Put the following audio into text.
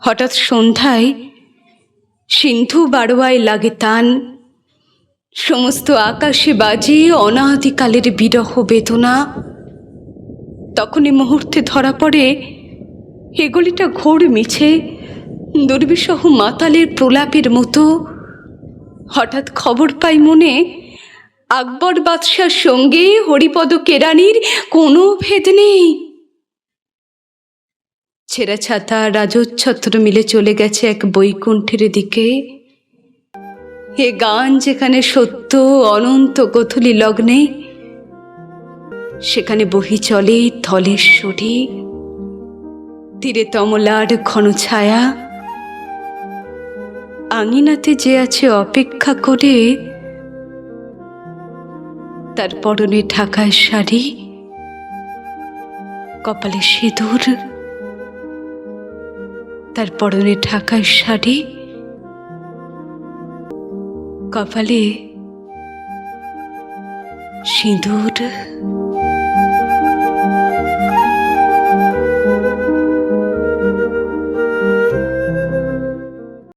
হঠাৎ সন্ধ্যায় সিন্ধু বারোয়ায় লাগে তান, সমস্ত আকাশে বাজে অনাদিকালের বিরহ বেদনা। তখনই মুহূর্তে ধরা পড়ে এগুলিটা ঘোর মিছে, দুর্বিষহ মাতালের প্রলাপের মতো। হঠাৎ খবর পাই মনে, আকবর বাদশার সঙ্গে হরিপদ কেরানির কোনো ভেদ নেই। ছেঁড়া ছাতা রাজচ্ছত্র মিলে চলে গেছে এক বৈকুণ্ঠের দিকে। এ গান যেখানে সত্য অনন্ত গোথলি লগ্নে, সেখানে বহি চলে ধলেশ্বরী। তীরে তমলার ঘন ছায়া, আঙিনাতে যে আছে অপেক্ষা করে, তার পরনে ঢাকায় শাড়ি, কপালে সিঁদুর। তার পরনে ঢাকায় শাড়ি, কপালে সিঁদুর।